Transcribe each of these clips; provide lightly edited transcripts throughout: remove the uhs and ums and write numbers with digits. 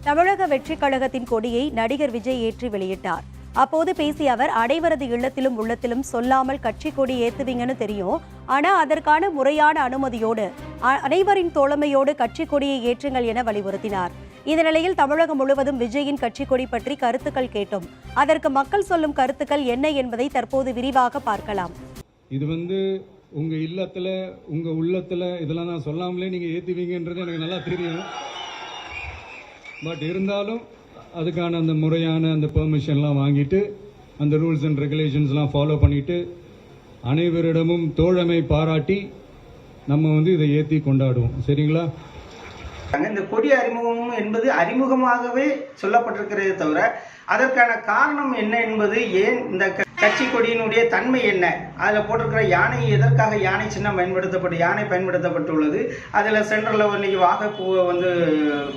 தமிழக வெற்றிக் கழகத்தின் கொடியை நடிகர் விஜய் ஏற்றி வெளியிட்டார். அப்போது பேசிய அவர், அனைவரது இல்லத்திலும் உள்ளத்திலும் சொல்லாமல் கட்சி கொடி ஏத்துவீங்கன்னு தெரியும், ஆனா அதற்கான முறையான அனுமதியோடு அனைவரின் தோழமையோடு கட்சி கொடியை ஏற்றுங்கள் என வலியுறுத்தினார். இந்த நிலையில் தமிழகம் முழுவதும் விஜயின் கட்சி கொடி பற்றி கருத்துக்கள் கேட்டோம். அதற்கு மக்கள் சொல்லும் கருத்துக்கள் என்ன என்பதை தற்போது விரிவாக பார்க்கலாம். இது உங்க இல்லத்துல உங்க உள்ளத்துல இதெல்லாம் நான் சொல்லாமலே நீங்க ஏத்துவீங்கன்றது எனக்கு நல்லா தெரியும். பட் இருந்தாலும் அதுக்கான அந்த முறையான அந்த பெர்மிஷன்லாம் வாங்கிட்டு அந்த ரூல்ஸ் அண்ட் ரெகுலேஷன்ஸ்லாம் ஃபாலோ பண்ணிட்டு அனைவரிடமும் தோழமை பாராட்டி நம்ம இதை ஏற்றி கொண்டாடுவோம். சரிங்களா? இந்த கொடி அறிமுகம் என்பது அறிமுகமாகவே சொல்லப்பட்டிருக்கிறதே தவிர அதற்கான காரணம் என்ன என்பது, ஏன் இந்த கட்சி கொடியினுடைய தன்மை என்ன, அதில் போட்டிருக்கிற யானை எதற்காக யானை சின்னம் யானை பயன்படுத்தப்பட்டுள்ளது, அதில் சென்டரில் இன்னைக்கு வாகைப்பூவை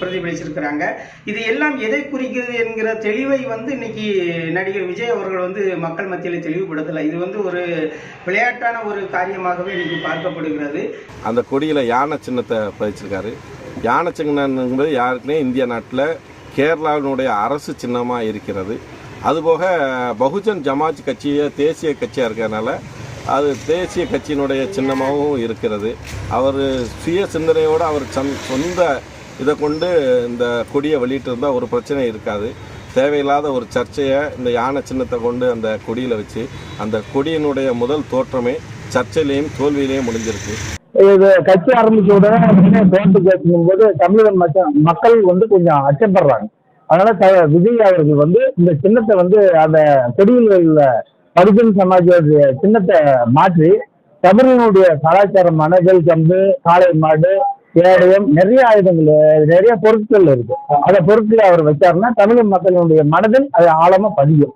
பிரதிபலிச்சிருக்கிறாங்க. இது எல்லாம் எதை குறிக்கிறது என்கிற தெளிவை இன்னைக்கு நடிகர் விஜய் அவர்கள் மக்கள் மத்தியில் தெளிவுபடுத்தலை. இது ஒரு விளையாட்டான ஒரு காரியமாகவே இன்னைக்கு பார்க்கப்படுகிறது. அந்த கொடியில் யானை சின்னத்தை பதிச்சிருக்காரு. யானை சின்னம் என்பது யாருக்குமே இந்திய நாட்டில் கேரளாவினுடைய அரசு சின்னமாக இருக்கிறது. அதுபோக பகுஜன் சமாஜ் கட்சியை தேசிய கட்சியாக இருக்கிறதுனால அது தேசிய கட்சியினுடைய சின்னமாகவும் இருக்கிறது. அவர் சுய சிந்தனையோடு அவர் சொந்த இதை கொண்டு இந்த கொடியை வெளியிட்டிருந்தால் ஒரு பிரச்சனை இருக்காது. தேவையில்லாத ஒரு சர்ச்சையை இந்த யானை சின்னத்தை கொண்டு அந்த கொடியில் வச்சு அந்த கொடியினுடைய முதல் தோற்றமே சர்ச்சையிலையும் தோல்வியிலையும் முடிஞ்சிருக்கு. இது கட்சி ஆரம்பிச்ச உடனே தோன்று கேட்கும்போது தமிழக மக்கள் கொஞ்சம் அச்சப்படுறாங்க. அதனால விஜய் அவர்கள் இந்த சின்னத்தை அந்த கொடியில் உள்ள பகுஜன் சமாஜோடைய சின்னத்தை மாற்றி தமிழனுடைய கலாச்சாரமான வேல் கம்பு, காளை மாடு, கேடயம், நிறைய ஆயுதங்கள், நிறைய பொருட்கள் இருக்கு. அந்த பொருட்களை அவர் வச்சாருன்னா தமிழக மக்களுடைய மனதில் அது ஆழமா பதியும்.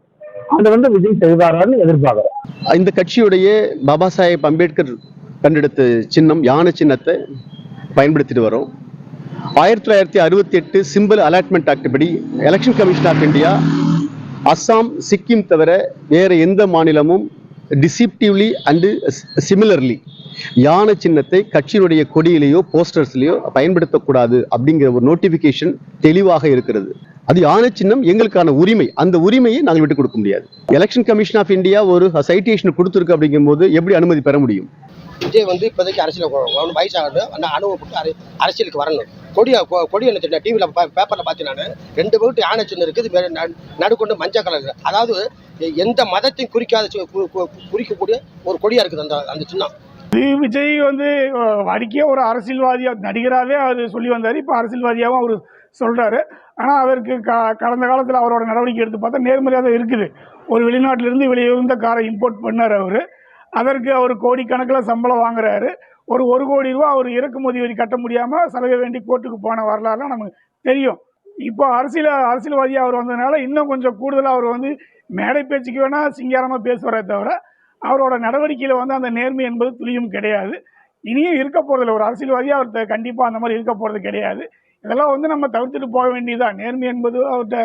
அதை விஜய் செய்வாரான்னு எதிர்பார்க்கிறோம். இந்த கட்சியுடைய பாபா சாஹேப் அம்பேத்கர் கண்டெடுத்த சின்னம் யானை சின்னத்தை பயன்படுத்திட்டு வரோம். 1968 சிம்பிள் அலாட்மெண்ட் ஆக்ட் படி election commission of India Assam, Sikkim தவிர வேற எந்த மாநிலமும் டிசிப்டிவ்லி அண்டு சிமிலர்லி யானை சின்னத்தை கட்சியினுடைய கொடியிலேயோ போஸ்டர்ஸ்லேயோ பயன்படுத்தக்கூடாது அப்படிங்கிற ஒரு நோட்டிஃபிகேஷன் தெளிவாக இருக்கிறது. அது யானை சின்னம் எங்களுக்கான உரிமை. அந்த உரிமையை நாங்கள் விட்டுக் கொடுக்க முடியாது. எலெக்ஷன் கமிஷன் ஆஃப் இந்தியா ஒரு சைட்டேஷன் கொடுத்துருக்கு அப்படிங்கும்போது எப்படி அனுமதி பெற முடியும்? விஜய் இப்போதைக்கு அரசியல் வயசாகணும், அந்த அனுபவப்பட்டு அரசியலுக்கு வரணும். கொடி என்ன தெரியும், டிவியில் பேப்பரில் பார்த்து நான் 2 பகுட்டு யானை சின்னம் இருக்குது, நடுக்கொண்டு மஞ்சள் கலர். அதாவது எந்த மதத்தையும் குறிக்கக்கூடிய ஒரு கொடியாக இருக்குது அந்த சின்னம். விஜய் வடிக்கே ஒரு அரசியல்வாதியாக நடிகராகவே அவர் சொல்லி வந்தார். இப்போ அரசியல்வாதியாகவும் அவர் சொல்கிறாரு. ஆனால் அவருக்கு கடந்த காலத்தில் அவரோட நடவடிக்கை எடுத்து பார்த்தா நேர்மறையாக தான் இருக்குது. ஒரு வெளிநாட்டிலிருந்து வெளியிருந்த காரை இம்போர்ட் பண்ணார் அவர். அதற்கு அவர் கோடிக்கணக்கில் சம்பளம் வாங்குறாரு. ஒரு கோடி ரூபா அவர் இறக்குமதி வரி கட்ட முடியாமல் செலவு வேண்டி கோர்ட்டுக்கு போன வரலாறுலாம் நமக்கு தெரியும். இப்போ அரசியல்வாதியாக அவர் வந்ததுனால இன்னும் கொஞ்சம் கூடுதலாக அவர் மேடை பேச்சுக்கு வேணால் சிங்காரமாக பேசுவாரே தவிர அவரோட நடவடிக்கையில் அந்த நேர்மை என்பது துளியும் கிடையாது. இனியும் இருக்க போகிறதில்ல. ஒரு அரசியல்வாதியாக அவர் கண்டிப்பாக அந்த மாதிரி இருக்க போகிறது கிடையாது. இதெல்லாம் நம்ம தவிர்த்துட்டு போக வேண்டியதுதான். நேர்மை என்பது அவர்கிட்ட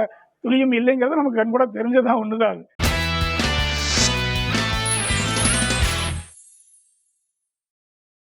துளியும் இல்லைங்கிறது நமக்கு கண்கூட தெரிஞ்சதான் ஒன்று தான்.